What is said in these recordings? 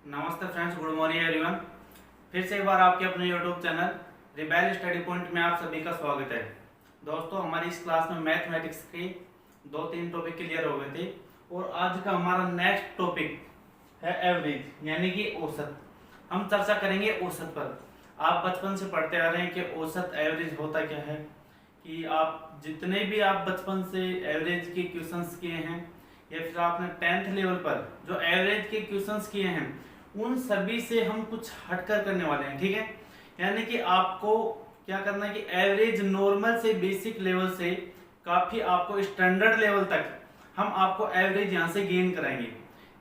नमस्ते friends, good morning everyone. फिर से एक बार आपके अपने YouTube channel rebel study point में आप सभी का स्वागत है। दोस्तों, हमारी इस क्लास में मैथमेटिक्स के 2-3 टॉपिक क्लियर हो गए थे और आज का हमारा नेक्स्ट टॉपिक है एवरेज, यानी कि औसत। हम चर्चा करेंगे औसत पर। आप बचपन से पढ़ते आ रहे हैं कि औसत एवरेज होता क्या है, कि आप जितने भी आप बचपन से एवरेज के क्वेश्चंस किए हैं या फिर आपने 10th लेवल पर जो एवरेज के क्वेश्चंस किए हैं उन सभी से हम कुछ हटकर करने वाले हैं। ठीक है, यानी कि आपको क्या करना है कि एवरेज नॉर्मल से बेसिक लेवल से काफी आपको स्टैंडर्ड लेवल तक हम आपको एवरेज यहाँ से गेन कराएंगे।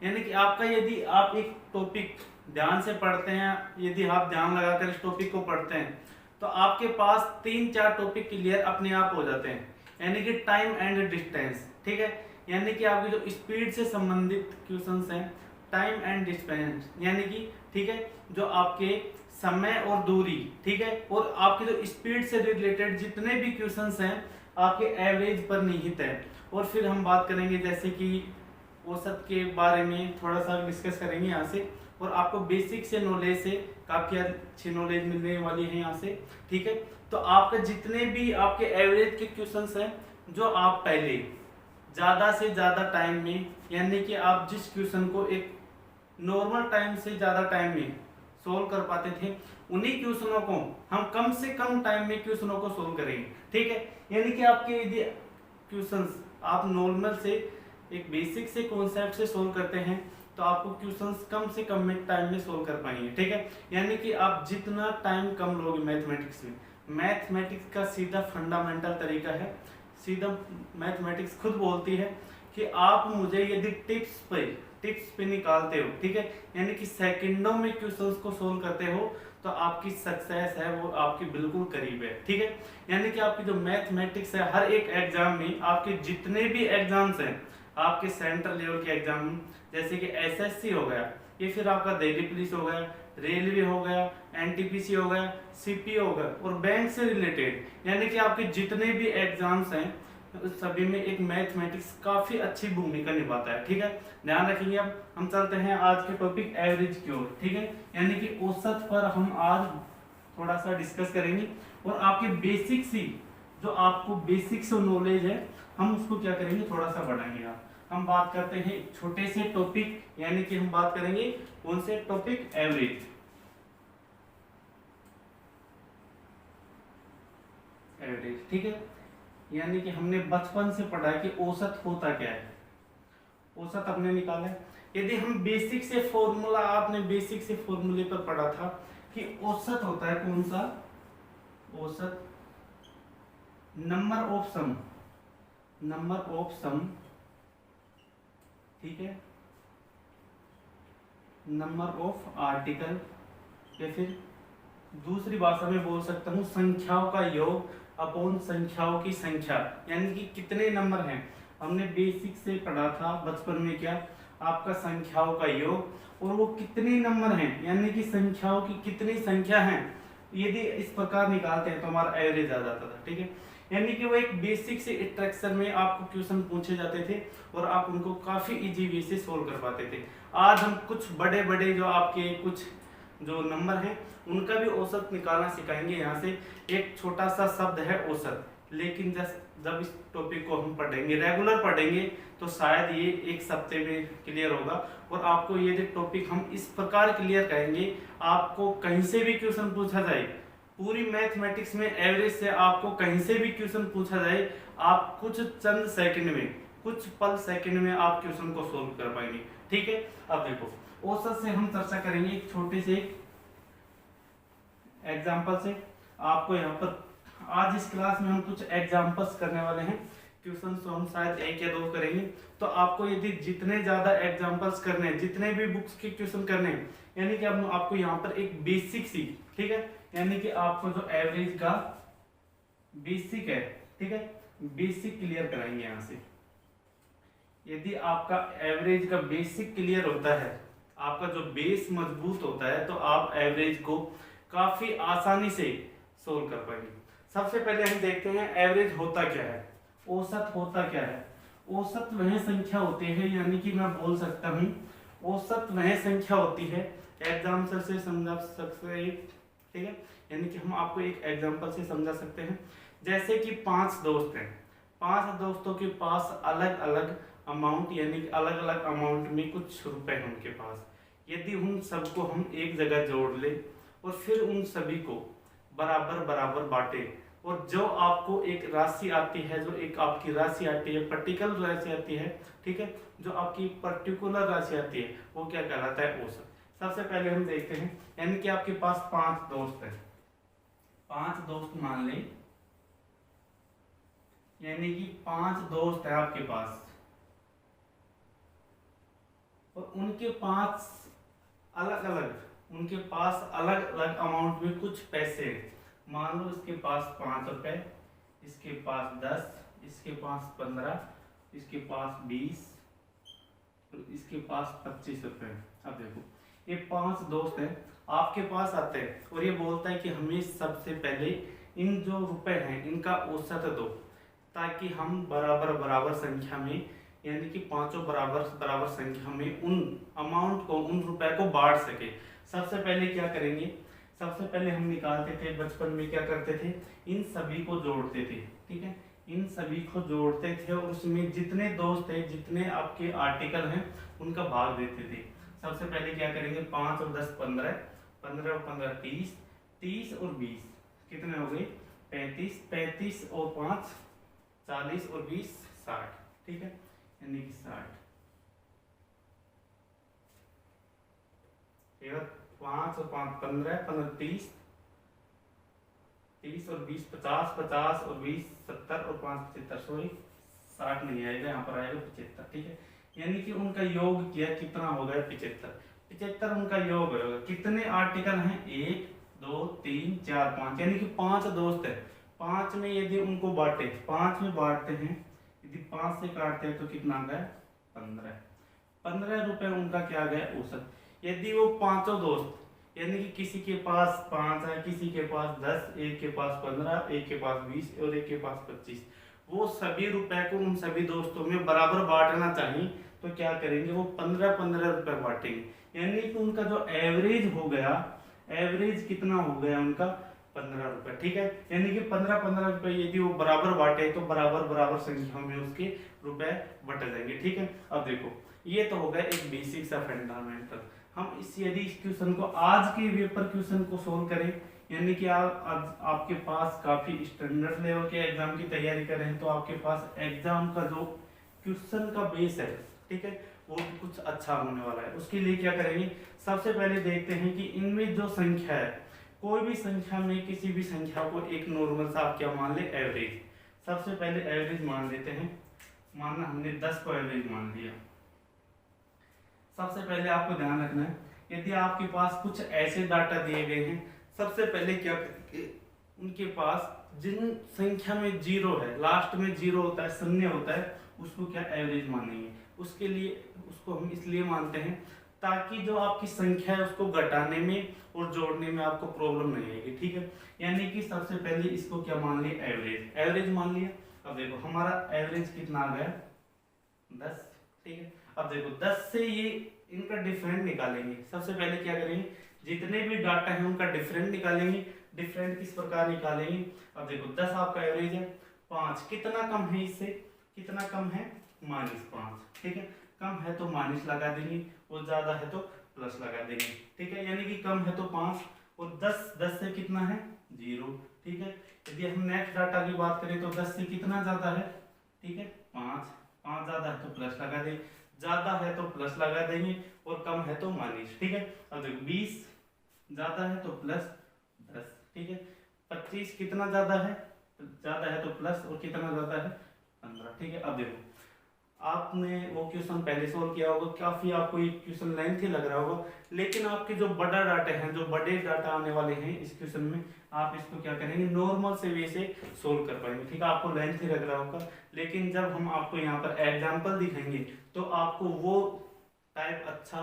यानी कि आपका यदि आप एक टॉपिक ध्यान से पढ़ते हैं, यदि आप ध्यान लगाकर इस टॉपिक को पढ़ते हैं तो आपके पास 3-4 टॉपिक क्लियर अपने आप हो जाते हैं, यानी कि टाइम एंड डिस्टेंस। ठीक है, यानी कि आपकी जो स्पीड से संबंधित क्वेश्चंस हैं, टाइम एंड डिस्टेंस, यानी कि ठीक है जो आपके समय और दूरी, ठीक है, और आपकी जो स्पीड से रिलेटेड जितने भी क्वेश्चंस हैं आपके एवरेज पर निहित है। और फिर हम बात करेंगे जैसे कि औसत के बारे में थोड़ा सा डिस्कस करेंगे यहाँ से, और आपको बेसिक से नॉलेज से काफी अच्छी नॉलेज मिलने वाली है यहाँ से। ठीक है, तो आपके जितने भी आपके एवरेज के क्वेश्चंस हैं जो आप पहले ज्यादा से ज्यादा टाइम में, यानी कि आप जिस क्वेश्चन को एक नॉर्मल टाइम से ज्यादा टाइम में सोल्व कर पाते थे, उन्हीं क्वेश्चनों को हम कम से कम टाइम में क्वेश्चनों को सोल्व करेंगे। ठीक है, यानी कि आपके यदि क्वेश्चंस आप नॉर्मल से एक बेसिक से कॉन्सेप्ट से सोल्व करते हैं तो आपको क्वेश्चंस कम से कम में टाइम में सोल्व कर पाएंगे। ठीक है, यानी कि आप जितना टाइम कम लोगे मैथमेटिक्स में, मैथमेटिक्स का सीधा फंडामेंटल तरीका है, सीधा मैथमेटिक्स खुद बोलती है कि आप मुझे यदि टिप्स पे निकालते हो, ठीक है, यानी कि सेकंडों में क्वेश्चंस को सोल्व करते हो तो आपकी सक्सेस है वो आपकी बिल्कुल करीब है। ठीक है, यानी कि आपकी जो मैथमेटिक्स है हर एक एग्जाम में, आपके जितने भी एग्जाम्स हैं, आपके सेंट्रल लेवल के एग्जाम जैसे कि एसएससी हो गया, ये फिर आपका दिल्ली पुलिस हो गया, रेलवे हो गया, एनटीपीसी हो गया, सीपीओ हो गया, और बैंक से रिलेटेड यानी कि आपके जितने भी एग्जाम्स हैं उस सभी में एक मैथमेटिक्स काफी अच्छी भूमिका निभाता है। ठीक है, ध्यान रखेंगे। अब हम चलते हैं आज के टॉपिक एवरेज की ओर। ठीक है, यानी कि औसत पर हम आज थोड़ा सा डिस्कस करेंगे और आपके बेसिक सी जो आपको बेसिक से नॉलेज है हम उसको क्या करेंगे, थोड़ा सा बढ़ाएंगे। हम बात करते हैं छोटे से टॉपिक, यानी कि हम बात करेंगे कौन से टॉपिक, एवरेज। एवरेज, ठीक है, यानी कि हमने बचपन से पढ़ा है कि औसत होता क्या है। औसत हमने निकाला है। यदि हम बेसिक से फॉर्मूला, आपने बेसिक से फॉर्मूले पर पढ़ा था कि औसत होता है कौन सा, औसत number of sum, number of sum, ठीक है, नंबर ऑफ आर्टिकल, या फिर दूसरी भाषा में बोल सकता हूं संख्याओं का योग अपॉन संख्याओं की संख्या, यानी कि कितने नंबर हैं। हमने बेसिक से पढ़ा था बचपन में क्या, आपका संख्याओं का योग और वो कितने नंबर हैं, यानी कि संख्याओं की कितनी संख्या है, यदि इस प्रकार निकालते हैं तो हमारा एवरेज आ जाता था। ठीक है, यानी कि वो एक बेसिक से स्ट्रक्चर में आपको क्वेश्चन पूछे जाते थे और आप उनको काफी इजी वे से सोल्व कर पाते थे। आज हम कुछ बड़े बड़े जो आपके कुछ जो नंबर हैं उनका भी औसत निकालना सिखाएंगे। यहाँ से एक छोटा सा शब्द है औसत, लेकिन जब इस टॉपिक को हम पढ़ेंगे, रेगुलर पढ़ेंगे, तो शायद ये एक सप्ते में क्लियर होगा। और आपको ये टॉपिक हम इस प्रकार क्लियर करेंगे, आपको कहीं से भी क्वेश्चन पूछा जाए, पूरी मैथमेटिक्स में एवरेज से आपको कहीं से भी क्वेश्चन पूछा जाए, आप कुछ चंद सेकंड में, कुछ पल सेकंड में आप क्वेश्चन को सोल्व कर पाएंगे। ठीक है, अब देखो औसत से हम चर्चा करेंगे एक छोटे से एग्जाम्पल से। आपको यहाँ पर आज इस क्लास में हम कुछ एग्जाम्पल्स करने वाले हैं, क्वेश्चन तो हम शायद 1 या 2 करेंगे। तो आपको यदि जितने ज्यादा एग्जाम्पल्स करने हैं, जितने भी बुक्स के क्वेश्चन करने हैं, यानी कि अब आपको यहाँ पर एक बेसिक सी, ठीक है, यानी कि आपको जो एवरेज का बेसिक है, ठीक है, बेसिक क्लियर कराएंगे यहाँ से। यदि आपका एवरेज का बेसिक क्लियर होता है, आपका जो बेस मजबूत होता है, तो आप एवरेज को काफी आसानी से सोल्व कर पाएंगे। सबसे पहले हम देखते हैं एवरेज होता क्या है, औसत होता क्या है। औसत वह संख्या होती है, यानी कि मैं बोल सकता हूं औसत वह संख्या होती है, एग्जाम्पल से समझा सकते हैं, ठीक है। यानी कि हम आपको एक एग्जाम्पल से समझा सकते हैं। जैसे कि 5 दोस्त हैं, 5 दोस्तों के पास अलग अलग अमाउंट, यानी कि अलग अलग अमाउंट में कुछ रुपए हैं उनके पास। यदि उन सबको हम एक जगह जोड़ ले और फिर उन सभी को बराबर बराबर बांटे, और जो आपको एक राशि आती है, जो एक आपकी राशि आती है, पर्टिकुलर राशि आती है, ठीक है, जो आपकी पर्टिकुलर राशि आती है वो क्या कहलाता है, औसत। सबसे पहले हम देखते हैं, यानी कि आपके पास 5 दोस्त हैं, 5 दोस्त मान लें, यानी कि 5 दोस्त है आपके पास, और उनके पास अलग अलग अमाउंट में कुछ पैसे हैं। मान लो इसके पास 5 रुपए, इसके पास 10, इसके पास 15, इसके पास 20, इसके पास 25 रुपए। अब देखो ये 5 दोस्त हैं, आपके पास आते हैं और ये बोलता है कि हमें सबसे पहले इन जो रुपए हैं इनका औसत दो, ताकि हम बराबर बराबर संख्या में, यानी कि पांचों बराबर बराबर संख्या में उन अमाउंट को, उन रुपए को बांट सके। सबसे पहले क्या करेंगे, सबसे पहले हम निकालते थे, बचपन में क्या करते थे, इन सभी को जोड़ते थे, ठीक है, इन सभी को जोड़ते थे और उसमें जितने दोस्त थे, जितने आपके आर्टिकल हैं उनका भाग देते थे। सबसे पहले क्या करेंगे, 5 और 10 15, 15 और 15 30, 30 और 20 कितने हो गए, 35, 35 और 5 40 और 20 60, ठीक है, यानी कि 60। 5 और 5 15, 15 30, 30 और 20 50, 50 और 20 70 और 5 75, सॉरी 60 नहीं आएगा, यहाँ पर आएगा 75, ठीक है। यानी कि उनका योग किया कितना हो गया, 75। 75 उनका योग होगा। कितने आर्टिकल हैं, 1 2 3 4 5, यानी कि 5 दोस्त है। 5 में यदि उनको बांटे, 5 में बांटते हैं, यदि 5 से काटते हैं तो कितना आ गया, 15। 15 रुपए उनका क्या गया, औसत। यदि वो पांचों दोस्त, यानी कि किसी के पास 5 है, किसी के पास 10, एक के पास 15, एक के पास 20 और एक के पास 25, वो सभी रुपए को उन सभी दोस्तों में बराबर बांटना चाहिए, तो क्या करेंगे, वो 15-15 रुपए बांटेंगे। यानी कि उनका जो एवरेज हो गया, एवरेज कितना हो गया उनका, 15 रुपए, ठीक है। यानी कि 15-15 रुपए यदि वो बराबर बांटे तो बराबर बराबर संख्या में उसके रुपए बट जाएंगे, ठीक है। अब देखो ये तो हो गया एक बेसिक सा फंडामेंटल। हम इस यदि इस क्वेश्चन को, आज के पेपर क्वेश्चन को सोल्व करें, यानी कि आपके पास काफी स्टैंडर्ड लेवल के एग्जाम की तैयारी कर रहे हैं, तो आपके पास एग्जाम का जो क्वेश्चन का बेस है, ठीक है, वो कुछ अच्छा होने वाला है। उसके लिए क्या करेंगे, सबसे पहले देखते हैं कि इनमें जो संख्या है, कोई भी संख्या में किसी भी संख्या को एक नॉर्मल सा आप क्या मान ले, एवरेज। सबसे पहले एवरेज मान लेते हैं, मानना हमने 10 को एवरेज मान लिया। सबसे पहले आपको ध्यान रखना है, यदि आपके पास कुछ ऐसे डाटा दिए गए हैं, सबसे पहले क्या करेंगे, उनके पास जिन संख्या में 0 है, लास्ट में 0 होता है, शून्य होता है, उसको क्या एवरेज मानेंगे। उसके लिए उसको हम इसलिए मानते हैं ताकि जो आपकी संख्या है उसको घटाने में और जोड़ने में आपको प्रॉब्लम नहीं आएगी, ठीक है। यानी कि सबसे पहले इसको क्या मान लिया, एवरेज। एवरेज मान लिया। अब देखो हमारा एवरेज कितना आ गया, 10, ठीक है। अब देखो 10 से ये इनका डिफरेंट निकालेंगे। सबसे पहले क्या करेंगे, जितने भी डाटा है उनका डिफरेंट निकालेंगे। डिफरेंट किस प्रकार निकालेंगे, अब देखो 10 आपका एवरेज है, 5 कितना कम है इससे, कितना कम है, -5, ठीक है। कम है तो माइनस लगा देंगे और ज्यादा है तो प्लस लगा देंगे, ठीक है। यानी कि कम है तो 5 और 10 से कितना है, 0, ठीक है। यदि हम नेक्स्ट डाटा की बात करें तो 10 से कितना ज्यादा है, ठीक है, 5 ज्यादा है तो प्लस लगा देंगे, ज्यादा है तो प्लस लगा देंगे और कम है तो माइनस, ठीक है। अब देखो 20 ज्यादा है तो प्लस 10, ठीक है। 25 कितना ज्यादा है तो प्लस, और कितना ज्यादा है, 15, ठीक है। अब देखो आपने वो क्वेश्चन पहले सोल्व किया होगा, काफी आपको ये क्वेश्चन लेंथी लग रहा होगा, लेकिन आपके जो बड़ा डाटा है, जो बड़े डाटा आने वाले हैं इस क्वेश्चन में, आप इसको क्या करेंगे, नॉर्मल से वे से सोल्व कर पाएंगे, ठीक है। आपको लेंथी लग रहा होगा, लेकिन जब हम आपको यहाँ पर एग्जाम्पल दिखाएंगे तो आपको वो टाइप अच्छा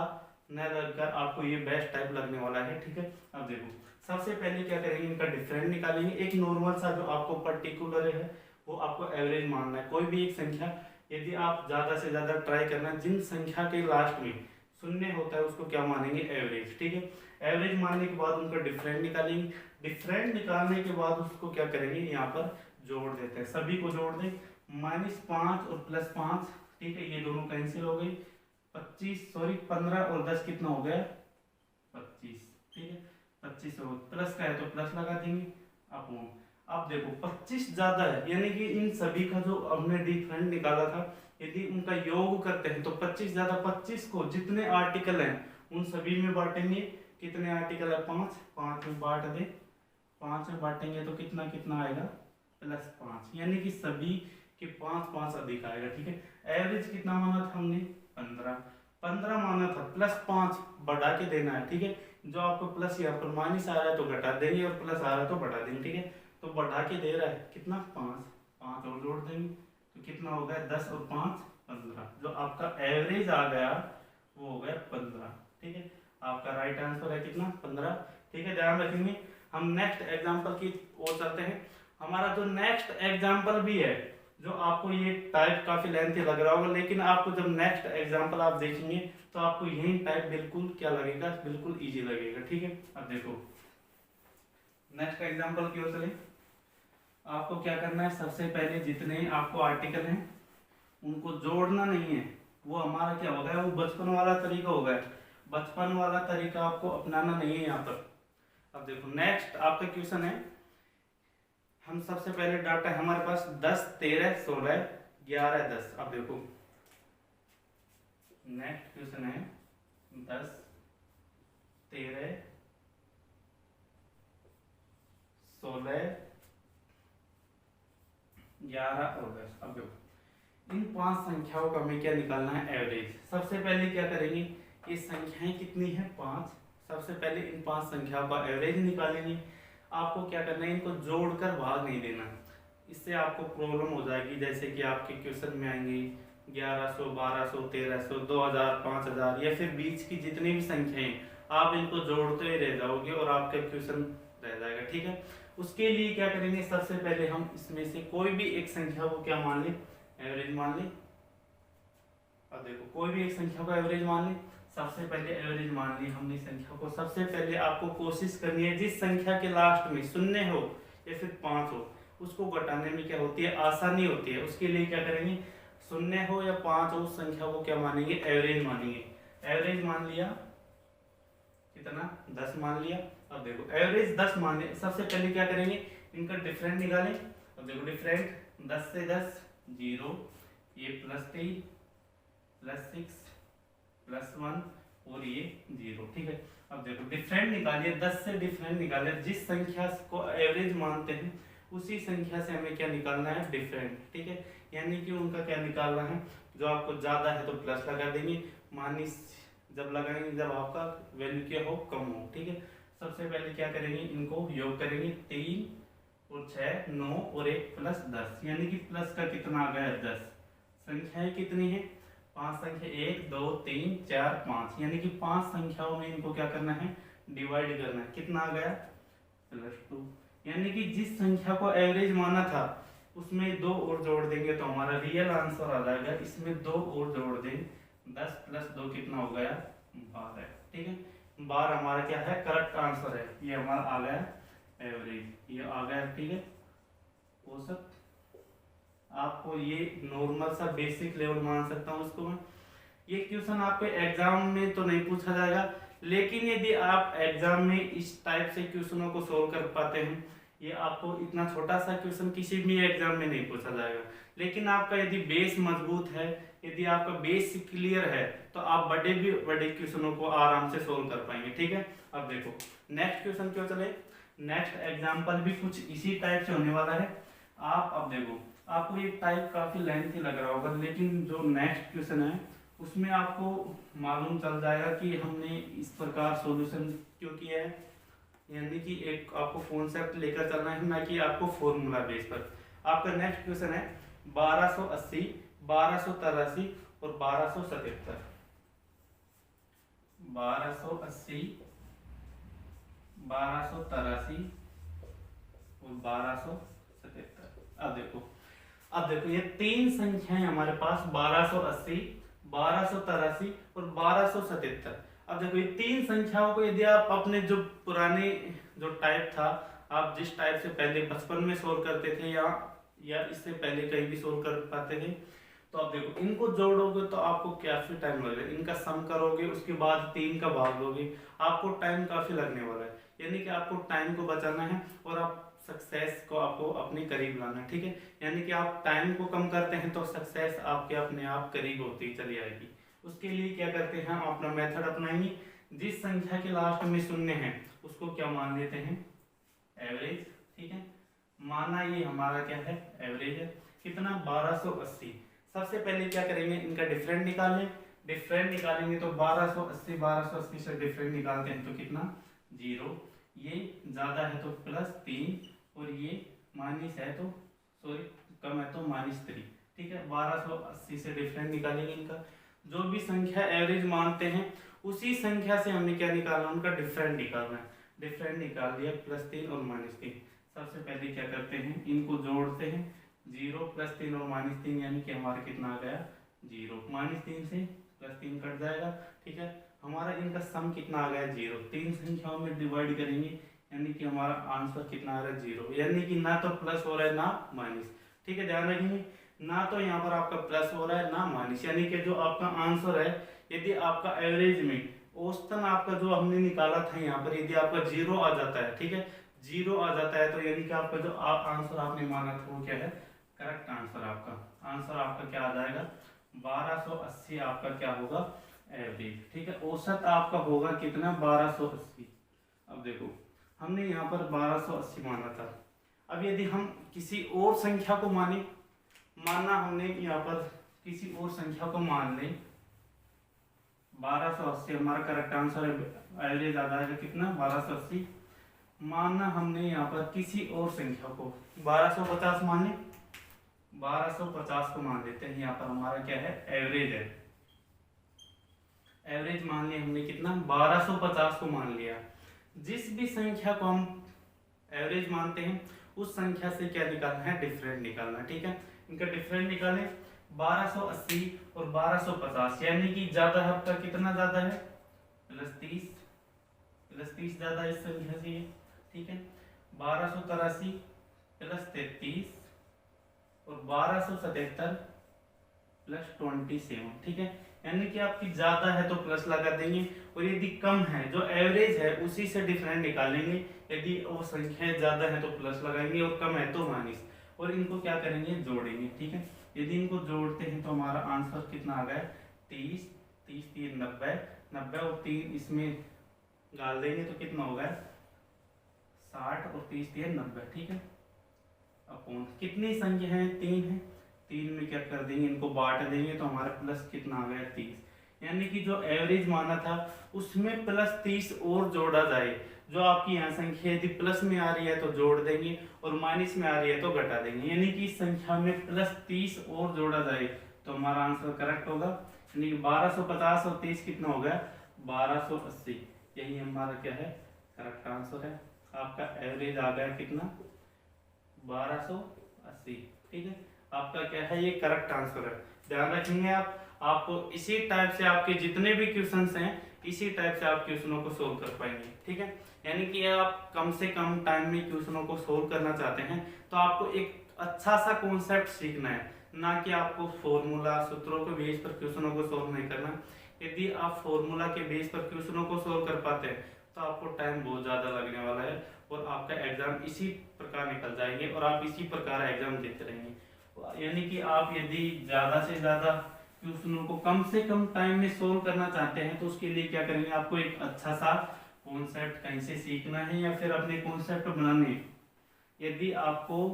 न लगकर आपको ये बेस्ट टाइप लगने वाला है, ठीक है। अब देखो सबसे पहले क्या करेंगे, इनका डिफरेंट निकालेंगे। एक नॉर्मल सा जो आपको पर्टिकुलर है वो आपको एवरेज मानना है। कोई भी एक संख्या, यदि आप ज्यादा से ज्यादा ट्राई करना, जिन संख्या के लास्ट में शून्य होता है उसको क्या मानेंगे, एवरेज। ठीक है, एवरेज मानने के बाद उनका डिफरेंट निकालेंगे, डिफरेंट निकालने के बाद उसको क्या करेंगे, यहाँ पर जोड़ देते हैं, सभी को जोड़ दें, -5 और +5। ठीक है, ये दोनों कैंसिल हो गई, 15 और 10 कितना हो गया, 25। ठीक है, 25 हो, प्लस का है तो प्लस लगा देंगे अपॉन। अब देखो 25 ज्यादा है, यानी कि इन सभी का जो हमने डिफरेंट निकाला था, यदि उनका योग करते हैं तो 25 ज्यादा, 25 को जितने आर्टिकल हैं उन सभी में बांटेंगे। कितने आर्टिकल है, 5, 5 में बांट दे, 5 में बांटेंगे तो कितना कितना आएगा, +5, यानी कि सभी के 5 अधिक आएगा। ठीक है, एवरेज कितना माना था हमने, 15 माना था, +5 बढ़ा के देना है। ठीक है, जो आपको प्लस यहाँ पर माइनस आ रहा है तो घटा देंगे और प्लस आ रहा है तो बढ़ा देंगे। ठीक है, तो बढ़ा के दे रहा है कितना, 5 और जोड़ देंगे तो कितना हो गया, 10 और 5 15। जो आपका एवरेज आ गया वो हो गया 15। ठीक है, आपका राइट आंसर है कितना, 15। ठीक है, ध्यान रखेंगे। हम नेक्स्ट एग्जाम्पल की ओर चलते हैं। हमारा जो नेक्स्ट एग्जाम्पल भी है, जो आपको ये टाइप काफी लेंथी लग रहा होगा, लेकिन आपको जब नेक्स्ट एग्जाम्पल आप देखेंगे तो आपको यही टाइप बिल्कुल क्या लगेगा, बिल्कुल इजी लगेगा। ठीक है, अब देखो नेक्स्ट एग्जाम्पल की ओर चले। आपको क्या करना है, सबसे पहले जितने आपको आर्टिकल हैं उनको जोड़ना नहीं है, वो हमारा क्या होगा, वो बचपन वाला तरीका होगा। बचपन वाला तरीका आपको अपनाना नहीं है यहाँ पर। अब देखो नेक्स्ट आपका क्वेश्चन है, हम सबसे पहले डाटा है हमारे पास 10 13 16 11 10। अब देखो नेक्स्ट क्वेश्चन है 10 13 16 11 और 10। अब देखो इन 5 संख्याओं का हमें क्या निकालना है, एवरेज। सबसे पहले क्या करेंगे, ये संख्याएं कितनी है, 5। सबसे पहले इन 5 संख्याओं का एवरेज निकालेंगे। आपको क्या करना है, इनको जोड़कर भाग नहीं देना, इससे आपको प्रॉब्लम हो जाएगी। जैसे कि आपके क्वेश्चन में आएंगे 1100 1200 1300 2000 5000 या फिर बीच की जितनी भी संख्याएं, आप इनको जोड़ते ही रह जाओगे और आपका क्वेश्चन रह जाएगा। ठीक है, उसके लिए क्या करेंगे, सबसे पहले हम इसमें से कोई भी एक संख्या को क्या मान ले, एवरेज मान ले। अब देखो कोई भी एक संख्या को एवरेज मान ले। सबसे पहले एवरेज मान ली हमने संख्या को। सबसे पहले आपको कोशिश करनी है जिस संख्या के लास्ट में 0 हो या फिर 5 हो, उसको घटाने में क्या होती है, आसानी होती है। उसके लिए क्या करेंगे, 0 हो या 5 हो, उस संख्या को क्या मानेंगे, एवरेज मानेंगे। एवरेज मान लिया कितना, 10 मान लिया। अब देखो एवरेज 10 माने, सबसे पहले क्या करेंगे, इनका डिफरेंट निकालें। अब देखो डिफरेंट 10 से 10 0, ये +3 +6 +1 और ये 0। ठीक है, अब देखो डिफरेंट निकालिए, 10 से डिफरेंट निकालिए। जिस संख्या को एवरेज मानते हैं उसी संख्या से हमें क्या निकालना है, डिफरेंट। ठीक है, यानी कि उनका क्या निकालना है, जो आपको ज्यादा है तो प्लस लगा देंगे, माइनस जब लगाएंगे जब आपका वैल्यू क्या हो, कम हो। ठीक है, सबसे पहले क्या करेंगे, इनको योग करेंगे, 3 और 6 9 और 1 +10, यानी कि प्लस का कितना आ गया, 10। संख्याएं कितनी है, 5 संख्या, 1 2 3 4 5, यानी कि 5 संख्याओं में इनको क्या करना है, डिवाइड करना है। कितना आ गया, +2, यानी कि जिस संख्या को एवरेज माना था उसमें 2 और जोड़ देंगे तो हमारा रियल आंसर आ जाएगा। इसमें 2 और जोड़ दें, 10 + 2 कितना हो गया, 12। ठीक है, 12 हमारा क्या है, करेक्ट आंसर है। ये हमारा आ गया एवरेज, ये आ गया। ठीक है, औसत आपको ये नॉर्मल सा बेसिक लेवल मान सकता हूँ उसको मैं। ये क्वेश्चन आपके एग्जाम में तो नहीं पूछा जाएगा, लेकिन यदि आप एग्जाम में इस टाइप से क्वेश्चनों को सोल्व कर पाते हैं, ये आपको इतना छोटा सा क्वेश्चन किसी भी एग्जाम में नहीं पूछा जाएगा। लेकिन आपका यदि बेस मजबूत है, यदि आपका बेस क्लियर है, तो आप बड़े क्वेश्चनों को आराम से सोल्व कर पाएंगे। ठीक है, अब देखो नेक्स्ट क्वेश्चन क्यों चले, नेक्स्ट एग्जाम्पल भी कुछ इसी टाइप से होने वाला है। आप अब देखो, आपको ये टाइप काफी लेंथी लग रहा होगा, लेकिन जो नेक्स्ट क्वेश्चन है उसमें आपको मालूम चल जाएगा कि हमने इस प्रकार सॉल्यूशन क्यों किया है। यानी कि एक आपको कॉन्सेप्ट लेकर चलना है, ना कि आपको फॉर्मूला बेस पर। आपका नेक्स्ट क्वेश्चन है 1280 1283 और 1277। 1280 1283 और 1277। अब देखो ये 3 संख्याएं हमारे पास 1280 1283 और 1277। अब देखो ये तीन संख्याओं को यदि आप अपने जो पुराने जो टाइप था, आप जिस टाइप से पहले बचपन में सोल्व करते थे या इससे पहले कहीं भी सोल्व कर पाते थे, तो आप देखो इनको जोड़ोगे तो आपको काफी टाइम लगेगा। इनका सम करोगे, उसके बाद 3 का भाग दोगे, आपको टाइम काफी लगने वाला है। यानी कि आपको टाइम को बचाना है और आप सक्सेस को आपको अपने करीब लाना है, ठीक है। यानी कि आप टाइम को कम करते हैं तो सक्सेस आपके अपने आप करीब होती चली आएगी। उसके लिए क्या करते हैं, हम अपना मेथड अपनाएंगे। जिस संख्या के लास्ट में शून्य है उसको क्या मान लेते हैं, एवरेज, ठीक है। माना ये हमारा क्या है, एवरेज है। कितना, 1280। सबसे पहले क्या करेंगे, इनका डिफरेंट निकालें। डिफरेंट निकालेंगे तो 1280 से डिफरेंट निकालते हैं तो कितना, 0। ये ज्यादा है तो +3 और ये माइनस है तो सॉरी कम है तो -3, ठीक है। 1280 से डिफरेंट निकालेंगे इनका। जो भी संख्या एवरेज मानते हैं उसी संख्या से हमें क्या निकालना, उनका डिफरेंट निकालना है। डिफरेंट निकाल दिया, +3 और -3। सबसे पहले क्या करते हैं, इनको जोड़ते हैं। 0 +3 और -3 यानी कि हमारा कितना आ गया, 0। -3 से +3 कट जाएगा, ठीक है। हमारा इनका सम कितना आ गया, 0। तीन संख्याओं में डिवाइड करेंगे यानी कि हमारा आंसर कितना आ रहा है, 0। यानी कि ना तो प्लस हो रहा है ना माइनस, ठीक है। ध्यान रखेंगे, ना तो यहाँ पर आपका प्लस हो रहा है ना माइनस। यानी कि जो आपका आंसर है, यदि आपका एवरेज में औसतन आपका जो हमने निकाला था यहाँ पर, यदि आपका 0 आ जाता है, ठीक है, 0 आ जाता है तो यानी कि आपका जो आंसर आपने माना था वो क्या है, करेक्ट आंसर। आपका आंसर आपका क्या आ जाएगा, 1280 आपका क्या होगा, एवरेज, ठीक है। औसत आपका होगा कितना, 1280। अब देखो हमने यहाँ पर 1280 माना था। अब यदि हम किसी और संख्या को मानना हमने यहाँ पर किसी और संख्या को मान लें, 1280 हमारा करेक्ट आंसर है, एवरेज आ जाएगा कितना, 1280। मानना हमने यहाँ पर किसी और संख्या को 1250 माने, 1250 को मान लेते हैं। यहाँ पर हमारा क्या है, एवरेज है। एवरेज मान लिया हमने कितना, 1250 को मान लिया। जिस भी संख्या को हम एवरेज मानते हैं उस संख्या से क्या निकालना है, डिफरेंट निकालना है, ठीक है। इनका डिफरेंट निकालें, 1280 और 1250 यानी कि ज्यादा है आपका, कितना ज्यादा है, +30 ज्यादा इस संख्या से, ठीक है। 1283 +33 और 1277 +27, ठीक है। यानी कि आपकी ज्यादा है तो प्लस लगा देंगे और यदि कम है, जो एवरेज है उसी से डिफरेंट निकालेंगे। यदि वो संख्या ज्यादा है तो प्लस लगाएंगे और कम है तो माइनस, और इनको क्या करेंगे, जोड़ेंगे, ठीक है। यदि इनको जोड़ते हैं तो हमारा आंसर कितना आ गया, 30 3 90 और 3 इसमें डाल देंगे तो कितना होगा, 60 और 30 90, ठीक है। अपॉन कितनी संख्या है, 3 है, 3 में क्या कर देंगे, इनको बांट देंगे तो हमारा प्लस कितना आ गया, 30। यानी कि जो एवरेज माना था उसमें +30 और जोड़ा जाए। जो आपकी यहाँ संख्या यदि प्लस में आ रही है तो जोड़ देंगे और माइनस में आ रही है तो घटा देंगे। यानी कि इस संख्या में +30 और जोड़ा जाए तो हमारा आंसर करेक्ट होगा। यानी कि 1250 और 30 कितना हो गया, 1280। यही हमारा क्या है, करेक्ट आंसर है। आपका एवरेज आ गया कितना, 1280, ठीक है। आपका क्या है, ये करेक्ट आंसर है। ध्यान रखेंगे आपको इसी टाइप से आपके जितने भी क्वेश्चंस हैं इसी टाइप से आप क्वेश्चनों को सोल्व कर पाएंगे, ठीक है। यानी कि आप कम से कम टाइम में क्वेश्चनों को सोल्व करना चाहते हैं तो आपको एक अच्छा सा कॉन्सेप्ट सीखना है, ना कि आपको फॉर्मूला सूत्रों के बेस पर क्वेश्चनों को सोल्व नहीं करना। यदि आप फॉर्मूला के बेस पर क्वेश्चनों को सोल्व कर पाते हैं तो आपको टाइम बहुत ज़्यादा लगने वाला है और आपका एग्जाम इसी प्रकार निकल जाएंगे और आप इसी प्रकार एग्जाम देते रहेंगे। यानी कि आप यदि ज़्यादा से ज़्यादा क्वेश्चनों को कम से कम टाइम में सोल्व करना चाहते हैं तो उसके लिए क्या करेंगे, आपको एक अच्छा सा कॉन्सेप्ट कहीं से सीखना है या फिर अपने कॉन्सेप्ट बनाने हैं। यदि आपको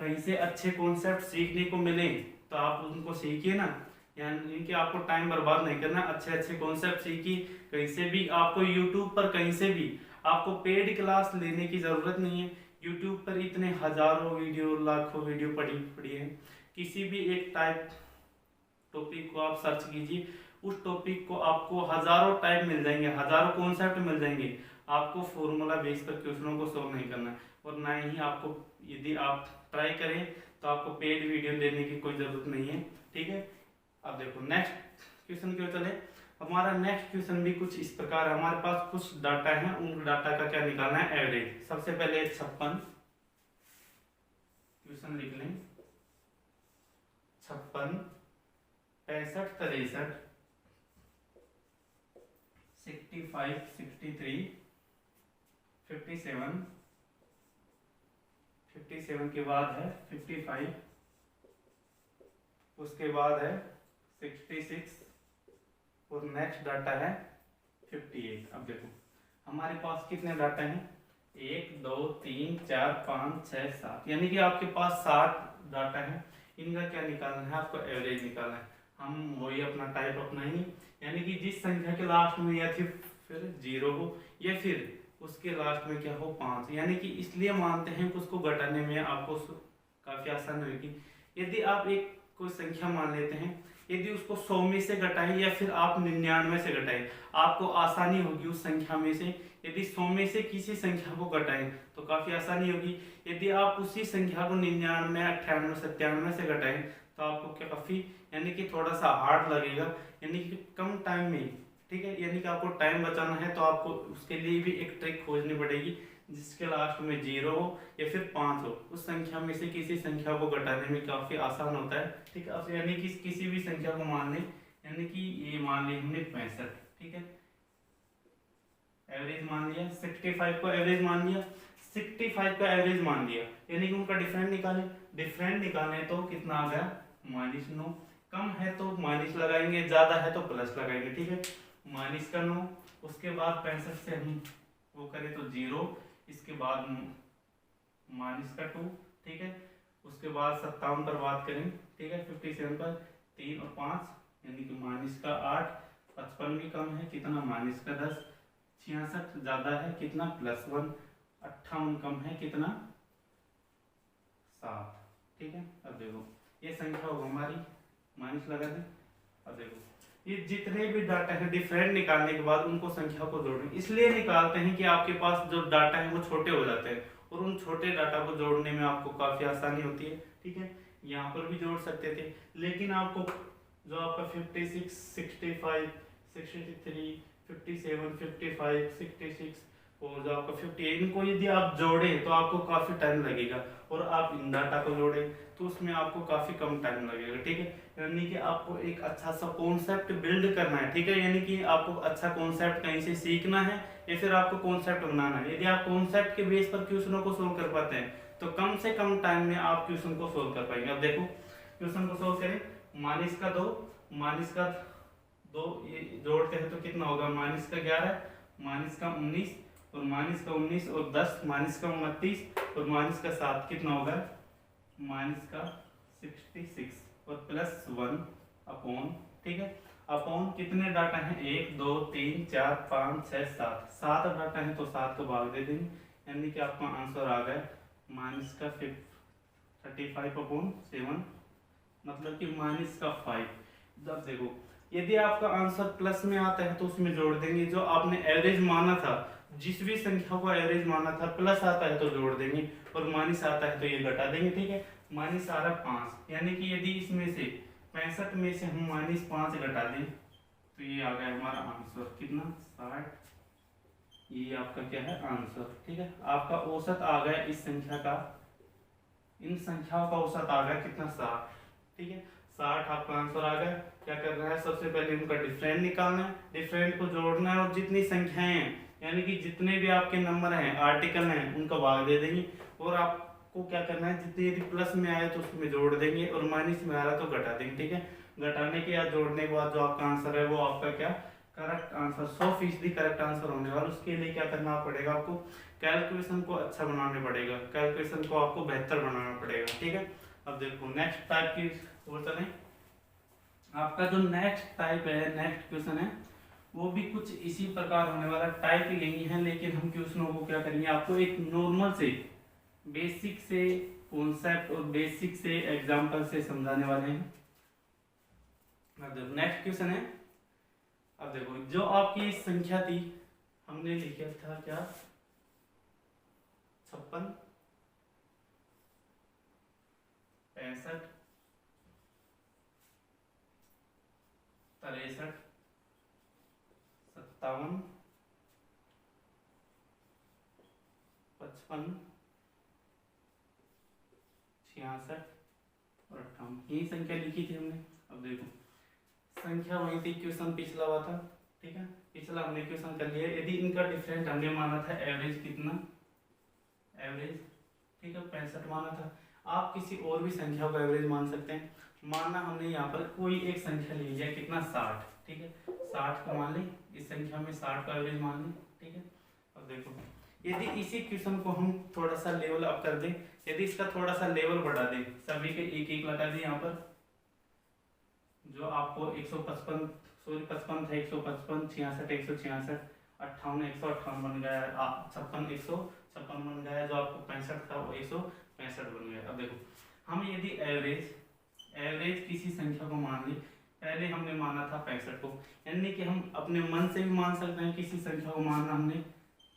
कहीं से अच्छे कॉन्सेप्ट सीखने को मिले तो आप उनको सीखिए ना, यानी कि आपको टाइम बर्बाद नहीं करना। अच्छे कॉन्सेप्ट सीखिए कहीं से भी, आपको यूट्यूब पर कहीं से भी, आपको पेड क्लास लेने की जरूरत नहीं है। यूट्यूब पर इतने हजारों वीडियो लाखों वीडियो पड़ी है। किसी भी एक टाइप टॉपिक को आप सर्च कीजिए, उस टॉपिक को आपको हजारों टाइप मिल जाएंगे, हजारों कॉन्सेप्ट मिल जाएंगे। आपको फॉर्मूला बेस पर क्वेश्चनों को सोल्व नहीं करना और ना ही आपको, यदि आप ट्राई करें तो आपको पेड वीडियो लेने की कोई जरूरत नहीं है, ठीक है। अब देखो नेक्स्ट क्वेश्चन की ओर चले। हमारा नेक्स्ट क्वेश्चन भी कुछ इस प्रकार है। हमारे पास कुछ डाटा है, उन डाटा का क्या निकालना है, एवरेज। सबसे पहले 56 क्वेश्चन लिख लें। 56, 65, 63, 65, 63, 57, 57 के बाद है 55, उसके बाद है 66 और नेक्स्ट डाटा है 58। अब देखो हमारे पास कितने डाटा हैं, 1 2 3 4 5 6 7, यानी कि आपके पास 7 डाटा है। इनका क्या निकालना है, आपको एवरेज निकालना है। हम वही अपना टाइप अपनाएंगे, यानी कि जिस संख्या के लास्ट में या फिर 0 हो या फिर उसके लास्ट में क्या हो 5, यानी कि इसलिए मानते हैं कि उसको घटाने में आपको काफी आसान होगी। यदि आप एक कोई संख्या मान लेते हैं, यदि उसको 100 में से घटाएं या फिर आप 99 से घटाएं, आपको आसानी होगी उस संख्या में से। यदि 100 में से किसी संख्या को घटाएं तो काफी आसानी होगी। यदि आप उसी संख्या को 99, 98, 97 से घटाएं तो आपको क्या काफी, यानी कि थोड़ा सा हार्ड लगेगा, यानी कि कम टाइम में, ठीक है। यानी कि आपको टाइम बचाना है तो आपको उसके लिए भी एक ट्रिक खोजनी पड़ेगी, जिसके लास्ट में 0 हो या फिर 5 हो। उस संख्या में से किसी संख्या को घटाने में काफी आसान होता है, ठीक है। अब यानी कि किसी भी संख्या को मान लें, यानी कि ये मान लिया हमने 65, ठीक है, एवरेज मान लिया। 65 को एवरेज मान लिया, 65 का एवरेज मान लिया, यानी कि उनका डिफरेंट निकाले। डिफरेंट निकालें तो कितना आ गया, -9। कम है तो माइनस लगाएंगे, ज्यादा है तो प्लस लगाएंगे, ठीक है। -9, उसके बाद 65 से हम वो करें तो 0, इसके बाद -2, ठीक है। उसके बाद 57 पर बात करें, ठीक है, 57 पर 3 और 5, यानी कि -8। 55 भी कम है, कितना, -10। 66 ज्यादा है, कितना, +1। 58 कम है, कितना, 7, ठीक है। अब देखो ये संख्या होगी हमारी, माइनस लगा दें। अब देखो ये जितने भी डाटा है डिफरेंट निकालने के बाद उनको संख्या को जोड़ें। इसलिए निकालते हैं कि आपके पास जो डाटा है वो छोटे हो जाते हैं और उन छोटे डाटा को जोड़ने में आपको काफी आसानी होती है, ठीक है। यहाँ पर भी जोड़ सकते थे, लेकिन आपको जो आपका 56, 65, 63, 57, 55, 66 और जो आपका 58, इनको यदि आप जोड़े तो आपको काफी टाइम लगेगा, और आप इन डाटा को जोड़े तो उसमें आपको काफी कम टाइम लगेगा, ठीक है। यानी कि आपको एक अच्छा सा कॉन्सेप्ट बिल्ड करना है, ठीक है। यानी कि आपको अच्छा कॉन्सेप्ट कहीं से सीखना है या फिर आपको कॉन्सेप्ट बनाना है। यदि आप कॉन्सेप्ट के बेस पर क्वेश्चनों को सोल्व कर पाते हैं तो कम से कम टाइम में आप क्वेश्चन को सोल्व कर पाएंगे। अब देखो क्वेश्चन को सोल्व करें। -2, -2 ये जोड़ते हैं तो कितना होगा, -11, -19 और -19 और 10, -29 और -7 कितना होगा, -66 और +1 अपॉन, ठीक है। अपॉन कितने डाटा हैं, 1 2 3 4 5 6 7, 7 डाटा है तो 7 को भाग दे देंगे, यानी कि आपका आंसर आ गया -35/7, मतलब कि -5। अब देखो यदि आपका आंसर प्लस में आता है तो उसमें जोड़ देंगे, जो आपने एवरेज माना था, जिस भी संख्या को एवरेज माना था, प्लस आता है तो जोड़ देंगे और माइनस आता है तो ये घटा देंगे, ठीक है। माइनस आ रहा 5, यानी कि यदि इसमें से 65 में से हम -5 घटा दें तो ये आ गया हमारा आंसर, कितना, 60। ये आपका क्या है, आंसर, ठीक है। आपका औसत आ गया इस संख्या का, इन संख्याओं का औसत आ गया कितना, 60, ठीक है। 60 आपका आंसर आ गया। क्या करना है, सबसे पहले उनका डिफरेंट निकालना है, डिफरेंट को जोड़ना है और जितनी संख्याएं हैं, यानी कि जितने भी आपके नंबर हैं, आर्टिकल हैं, उनका भाग दे देंगे। और आपको क्या करना है, जितने यदि प्लस में आए तो उसमें जोड़ देंगे और माइनस में आ रहा तो घटा देंगे, ठीक है। घटाने के या जोड़ने के बाद जो आपका आंसर है वो आपका क्या, करेक्ट आंसर, 100% करेक्ट आंसर होने वाला। उसके लिए क्या करना पड़ेगा, आपको कैलकुलेशन को अच्छा बनाना पड़ेगा, कैलकुलेशन को आपको बेहतर बनाना पड़ेगा, ठीक है। अब देखो नेक्स्ट टाइप की ओर चलें। आपका जो नेक्स्ट टाइप है, नेक्स्ट क्वेश्चन है, वो भी कुछ इसी प्रकार होने वाला। टाइप यही है, लेकिन हम क्वेश्चनों को क्या करेंगे, आपको एक नॉर्मल से, बेसिक से कॉन्सेप्ट और बेसिक से एग्जांपल से समझाने वाले हैं। अब देखो नेक्स्ट क्वेश्चन है। अब देखो जो आपकी संख्या थी, हमने लिखा था क्या, 56, 65, 63, 57, 55, 66 और 58, यही संख्या लिखी थी हमने। अब देखो संख्या वही थी, क्वेश्चन पिछला हुआ था, ठीक है, पिछला हमने क्वेश्चन कर लिया। यदि इनका डिफरेंट हमने माना था एवरेज कितना, एवरेज, ठीक है, 65 माना था। आप किसी और भी संख्या को एवरेज मान सकते हैं। मानना हमने यहाँ पर कोई एक संख्या ले लिया, कितना, 60, ठीक है, 60 को मान ली, इस संख्या में 60 का एवरेज मान ली, ठीक है। अब देखो यदि इसी क्वेश्चन को हम थोड़ा सा लेवल अप कर दें, यदि इसका थोड़ा सा लेवल बढ़ा दें, सभी के एक एक लगा दें यहाँ पर, जो आपको 155 सॉरी 55 था, 155, 66 166, 58 158 बन गया, 56 156 बन गया, जो आपको 65 था वो 165 बन गया। अब देखो हम यदि एवरेज किसी संख्या को मान ली, पहले हमने माना था 65 को, यानी कि हम अपने मन से भी मान सकते हैं किसी संख्या को मानना, हमने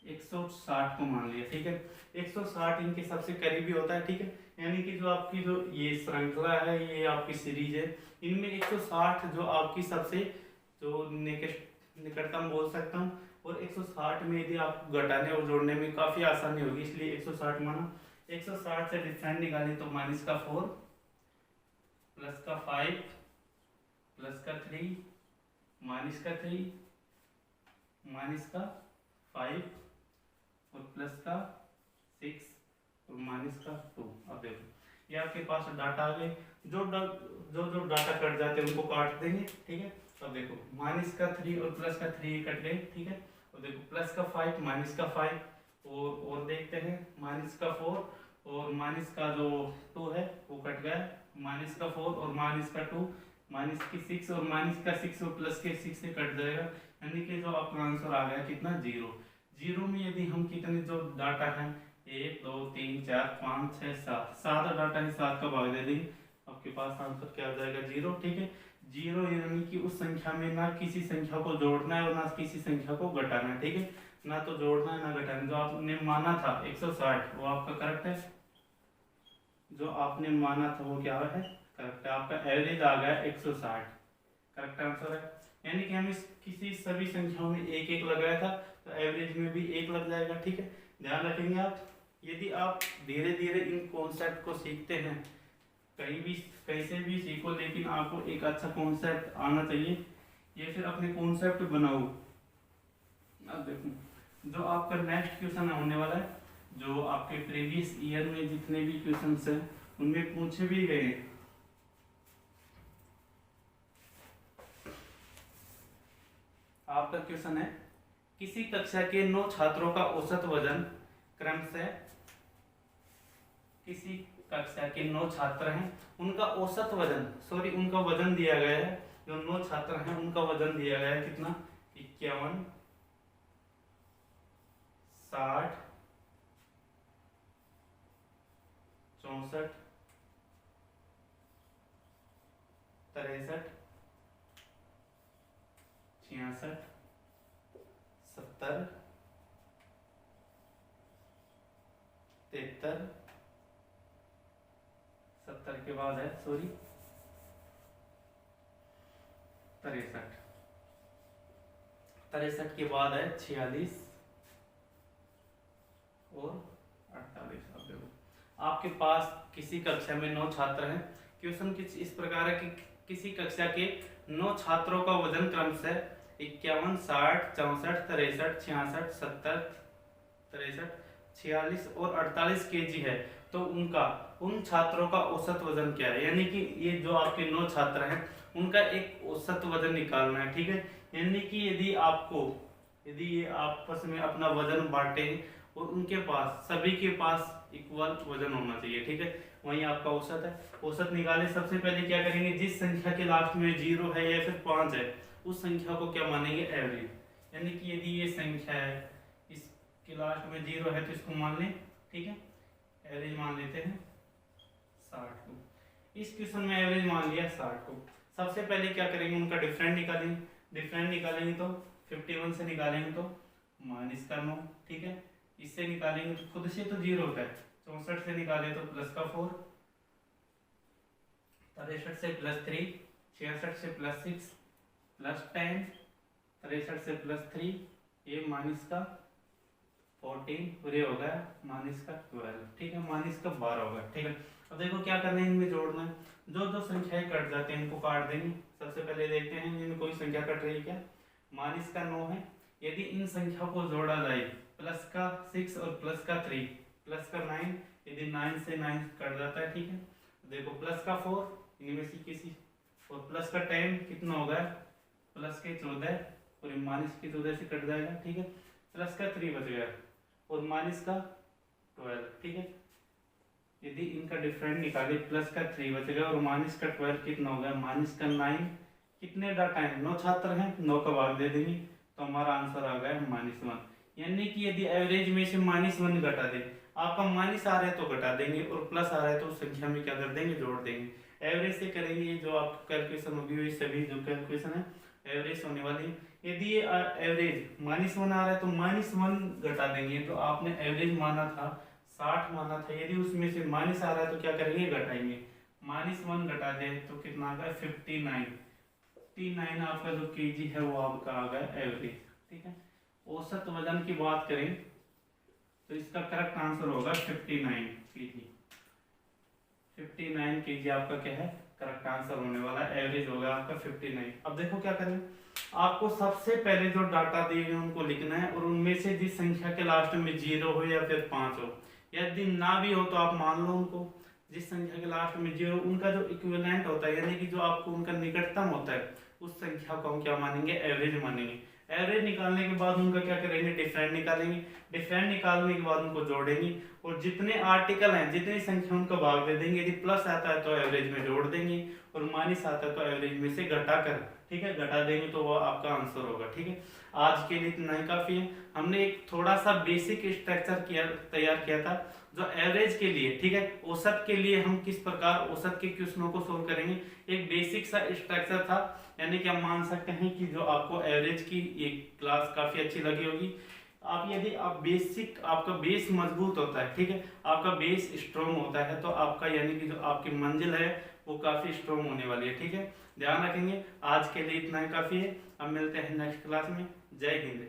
160 को मान लिया, ठीक है। 160 इनके सबसे करीबी होता है, ठीक है, यानी कि जो आपकी जो ये श्रृंखला है, ये आपकी सीरीज है, इनमें 160 जो आपकी सबसे जो निकटतम बोल सकता हूँ, और 160 में यदि आप घटाने और जोड़ने में काफी आसानी होगी, इसलिए 160 माना। 160 से डिफरेंट निकालें तो माइनस का 4, प्लस का 5, प्लस का 3, माइनस का 3, माइनस का 5 और प्लस का 6 और माइनस का 2। अब देखो ये आपके पास डाटा आ गए, जो डाटा कट जाते हैं उनको काट देंगे, ठीक है। अब देखो माइनस का 3 और प्लस का 3 कट गए, ठीक है। और देखो प्लस का 5, माइनस का 5 और देखते हैं माइनस का 4 और माइनस का जो 2 है वो कट गया, माइनस का 4 और माइनस का 2, माइनस की 6 और माइनस का 6 और प्लस के 6 से कट जाएगा, यानी कि जो आपका आंसर आ गया कितना, 0। 0 में यदि हम कितने जो डाटा है 1 2 3 4 5 6 7 डाटा है, 7 का भाग दे देंगे, आपके पास आंसर क्या आ जाएगा, 0, ठीक है। 0 यानी कि उस संख्या में ना किसी संख्या को जोड़ना है और ना किसी संख्या को घटाना है, ठीक है, ना तो जोड़ना है ना घटाना है। जो आपने माना था 160 वो आपका करेक्ट है, जो आपने माना था वो क्या है, करेक्ट है, आपका एवरेज आ गया 160, करेक्ट आंसर है। यानी कि हम इस किसी सभी संख्याओं में एक एक लगाया था, तो एवरेज में भी 1 लग जाएगा, ठीक है, ध्यान रखेंगे आप। यदि आप धीरे धीरे इन कॉन्सेप्ट को सीखते हैं, कहीं भी कैसे भी सीखो, लेकिन आपको एक अच्छा कॉन्सेप्ट आना चाहिए, ये फिर अपने कॉन्सेप्ट बनाओ। अब देखो जो आपका नेक्स्ट क्वेश्चन होने वाला है, जो आपके प्रीवियस ईयर में जितने भी क्वेश्चंस हैं उनमें पूछे भी गए। आपका क्वेश्चन है, किसी कक्षा के 9 छात्रों का औसत वजन क्रमशः, किसी कक्षा के 9 छात्र हैं, उनका औसत वजन, सॉरी उनका वजन दिया गया है, जो 9 छात्र हैं उनका वजन दिया गया है कितना, 51, 60, 64, 63, 66, 70, 73, 70 के बाद है सॉरी 63, 63 के बाद है 46 और 48। अब देखो आपके पास किसी कक्षा में 9 छात्र हैं, क्वेश्चन इस प्रकार है कि किसी कक्षा के 9 छात्रों का वजन क्रमशः 51, 60, 64, 63, 66, 70, 63, 46 और 48 केजी है, तो उन छात्रों का औसत वजन क्या है, यानी कि ये जो आपके 9 छात्र हैं उनका एक औसत वजन निकालना है, ठीक है। यानी कि यदि ये आपस में अपना वजन बांटे और उनके पास सभी के पास इक्वल वजन होना चाहिए, ठीक है, वही आपका औसत है। औसत निकाले सबसे पहले क्या करेंगे, जिस संख्या के लास्ट में 0 है या फिर 5 है उस संख्या को क्या मानेंगे, एवरेज। यानी कि यदि ये संख्या है इसके लास्ट में 0 है तो इसको मान लें, ठीक है, एवरेज मान लेते हैं 60 को। इस क्वेश्चन में एवरेज मान लिया 60 को। सबसे पहले क्या करेंगे, उनका डिफरेंट निकालेंगे तो 51 से निकालेंगे तो माइनस का 9, ठीक है, इससे निकालेंगे तो खुद से तो 0 होता है, 64 से निकाले तो प्लस का 4, 63 से प्लस 3, 66 से प्लस 6, +10, 63 से +3, ये माइनस का 14 और ये होगा माइनस का 12, ठीक है, माइनस का 12 होगा, ठीक है। अब देखो क्या करना है, इनमें जोड़ना है, जो जो संख्याएं कट जाते हैं इनको काट देंगे। सबसे पहले देखते हैं इनमें कोई संख्या कट रही है क्या, माइनस का 9 है, यदि इन संख्या को जोड़ा जाए प्लस का 6 और प्लस का 3 प्लस का 9, यदि 9 से 9 कट जाता है, ठीक है। देखो प्लस का 4 इनमें से किसी, और प्लस का 10 कितना होगा, प्लस के 14 और माइनस के 14 से कट जाएगा, ठीक है। प्लस का 3 बच गया और माइनस का 12, ठीक है। यदि इनका डिफरेंट निकाले, प्लस का 3 बचेगा और माइनस का 12 कितना होगा, माइनस का 9, कितने डाटा है, 9 छात्र हैं, 9 का भाग दे देंगे तो हमारा आंसर आ गया -1। यानी कि यदि एवरेज में से -1 घटा दे, आपका माइनस आ रहा है तो घटा देंगे और प्लस आ रहा है तो उस संख्या में क्या कर देंगे, जोड़ देंगे। एवरेज से करेंगे, जो आप कैलकुलेशन होगी वही सभी जो कैलकुलेशन है एवरेज होने वाली। यदि ये एवरेज -1 आ रहा है तो -1 घटा देंगे, तो आपने एवरेज माना था 60 माना था, यदि उसमें से माइनस आ रहा है तो क्या करेंगे, घटाएंगे। -1 घटा दे तो कितना आ गया, 59 आपका जो केजी है वो आपका आ गया एवरेज, ठीक है। औसत वजन की बात करें तो इसका करेक्ट आंसर होगा 59 केजी। 59 केजी आपका क्या है, करेक्ट आंसर होने वाला है, एवरेज होगा आपका 59। अब देखो क्या करें, आपको सबसे पहले जो डाटा दिए गए उनको लिखना है और उनमें से जिस संख्या के लास्ट में 0 हो या फिर 5 हो, यदि ना भी हो तो आप मान लो उनको, जिस संख्या के लास्ट में 0 उनका जो इक्विवेलेंट होता है, यानी कि जो आपको उनका निकटतम होता है, उस संख्या को हम क्या मानेंगे, एवरेज मानेंगे। एवरेज निकालने के बाद उनका क्या करेंगे, डिफरेंट निकालेंगे। डिफरेंट निकालने के बाद उनको जोड़ेंगे और जितने आर्टिकल हैं, जितनी संख्या उनका भाग दे देंगे। यदि प्लस आता है तो एवरेज में जोड़ देंगे और माइनस आता है तो एवरेज में से घटा कर, ठीक है, घटा देंगे तो वो आपका आंसर होगा, ठीक है। आज के लिए इतना ही काफी है। हमने एक थोड़ा सा बेसिक स्ट्रक्चर तैयार किया था जो एवरेज के लिए, ठीक है। औसत के लिए हम किस प्रकार औसत के क्वेश्चनों को सोल्व करेंगे, एक बेसिक सा स्ट्रक्चर था। यानी कि हम मान सकते हैं कि जो आपको एवरेज की एक क्लास काफी अच्छी लगी होगी। आप यदि आप बेसिक, आपका बेस मजबूत होता है, ठीक है, आपका बेस स्ट्रॉन्ग होता है, तो आपका यानी कि जो आपकी मंजिल है वो काफी स्ट्रॉन्ग होने वाली है, ठीक है। ध्यान रखेंगे। आज के लिए इतना ही काफी है। अब मिलते हैं नेक्स्ट क्लास में। जय हिंद।